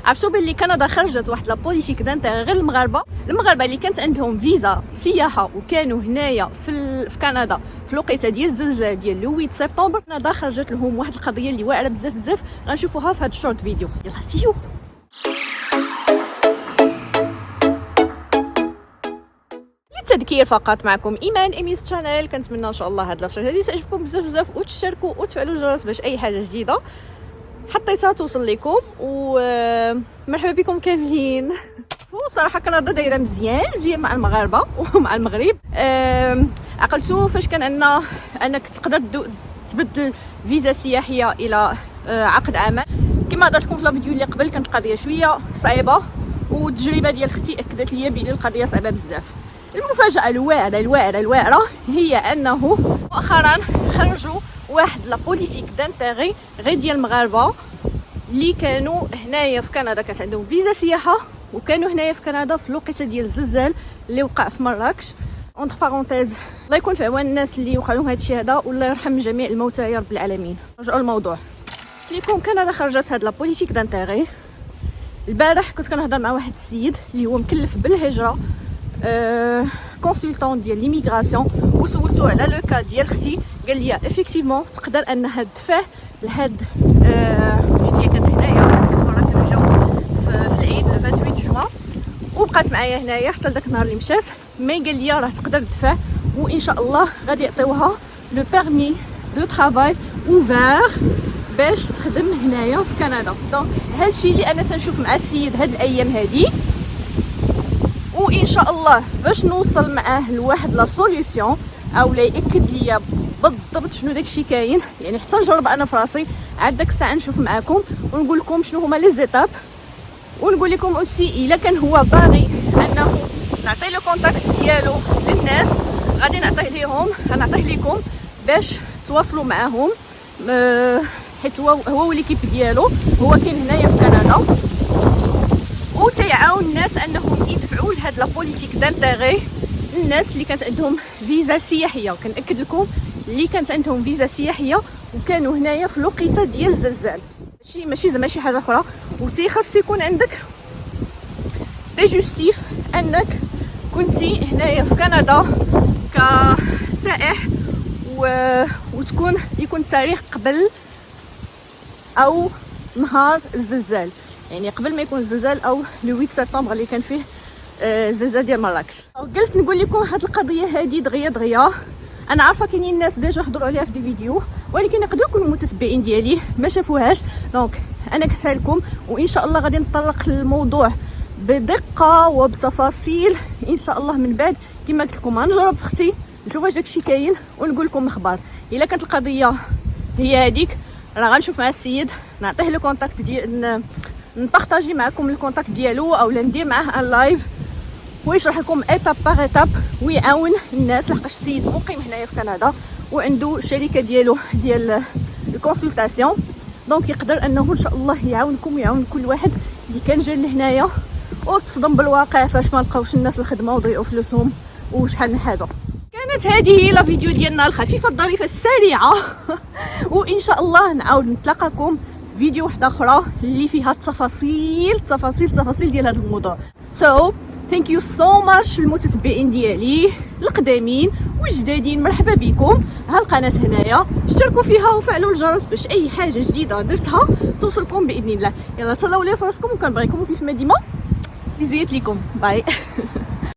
عرفتوا باللي كندا خرجت واحد لابوليتيك دانتيغ غير المغاربه اللي كانت عندهم فيزا سياحه وكانوا هنايا في كندا في الوقيته ديال الزلزال ديال لو 8 سبتمبر. كندا خرجت لهم واحد القضيه اللي واعره بزاف بزاف، غنشوفوها في هذا الشورت فيديو. يلا سيو. للتذكير فقط، معكم ايمان ايميز شانيل. كنتمنى ان شاء الله هاد الفيديو هذه تعجبكم بزاف بزاف، وتشتركوا وتفعلوا الجرس باش اي حاجه جديده حطيتها توصل لكم. ومرحبا بكم كاملين. صراحه كندا دايره مزيان مع المغاربه ومع المغرب. عقلتوا فاش كان عندنا انك تقدر تبدل فيزا سياحيه الى عقد عمل. كما هضرت لكم في الفيديو اللي قبل، كانت قضيه شويه صعيبه، والتجربه ديال اختي اكدت لي بلي القضيه صعيبه بزاف. المفاجاه الواعره هي انه مؤخرا خرجوا واحد لابوليتيك دانتيغي غير ديال المغاربه اللي كانوا هنايا في كندا، كانت عندهم فيزا سياحه وكانوا هنايا في كندا في الوقيته ديال الزلزال اللي وقع في مراكش. اونتر بارونتيز، الله يكون في عوان الناس اللي وقع لهم هذا الشيء هذا، والله يرحم جميع الموتى يا رب العالمين. رجعوا الموضوع ليكم. كندا خرجت هاد لابوليتيك دانتيغي. البارح كنت كنهضر مع واحد السيد اللي هو مكلف بالهجره، كونسلطون ديال ليميغراسيون، وسولتو على لو كا ديال اختي. قال لي افيكتيفمون تقدر انها تدفع لهاد هي كانت هنايا المره كانوا جاو في العيد 28 جوان، وبقات معايا هنايا حتى لذاك النهار اللي مشات. مي قال لي راه تقدر تدفع، وان شاء الله غادي يعطيوها لو بيرمي دو ترافاي اوفير باش تخدم هنايا في كندا. دونك هادشي اللي انا تنشوف مع السيد هاد الايام هادي، وان شاء الله فاش نوصل معاه لواحد لا سوليوشن او لا ياكد ليا بالضبط شنو داكشي كاين، يعني حتى نجرب انا في راسي عاد داك الساعه نشوف معاكم ونقول لكم شنو هما لي زيتاب، ونقول لكم اوسي الا كان هو باغي انه نعطي له كونتاكت ديالو للناس غادي نعطيه لكم باش تواصلوا معاهم، حيت هو ليكيب ديالو هو كاين هنايا في كندا، وتيعاون الناس انهم يدفعوا لهاد لابوليتيك دانتيغي للناس اللي كانت عندهم فيزا سياحيه. وكنأكد لكم اللي كانت عندهم فيزا سياحيه وكانوا هنايا في الوقيته ديال الزلزال، ماشي زعما شي حاجه اخرى. وتيخص يكون عندك دي جوستيف انك كنتي هنايا في كندا كسائح، وتكون يكون التاريخ قبل او نهار الزلزال، يعني قبل ما يكون الزلزال او لو 8 سبتمبر اللي كان فيه الزلزال ديال مراكش. قلت نقول لكم هاد القضيه هذه دغيا. انا عارفه كاينين الناس ديجا هضروا عليها في دي فيديو، ولكن يقدروا يكونوا المتتبعين ديالي ما شافوهاش. دونك انا كنتها لكم، وان شاء الله غادي نتطرق للموضوع بدقه وبتفاصيل ان شاء الله. من بعد كما قلت لكم غنجرب في اختي نشوف واش داكشي كاين ونقول لكم الاخبار. الا كانت القضيه هي هذيك راه غنشوف مع السيد نعطيه لو كونتاكت ديال نبارطاجي معكم الكونتاكت ديالو، او ندير معاه ان لايف ويشرح لكم ايتاب باغ ايتاب ويعاون الناس، لحقاش السيد مقيم هنايا في كندا وعنده شركه ديالو ديال الكونسلطاسيون. دونك يقدر انه ان شاء الله يعاونكم ويعاون كل واحد اللي كان جا لهنايا وتصدم بالواقع فاش ما لقاوش الناس الخدمه وضيعوا فلوسهم وشحال من حاجه. كانت هذه لا فيديو ديالنا الخفيفه الظريفه السريعه وان شاء الله نعاود نتلاقاكم في فيديو واحده اخرى اللي فيها التفاصيل ديال هذا الموضوع. So thank you so much المتتبعين ديالي القدامين والجدادين، مرحبا بكم. ها القناه هنايا اشتركوا فيها وفعلوا الجرس باش اي حاجه جديده درتها توصلكم باذن الله. يلا تهلاو لي فراسكم، وكنبغيكم كيف ما ديما بزيت لكم. باي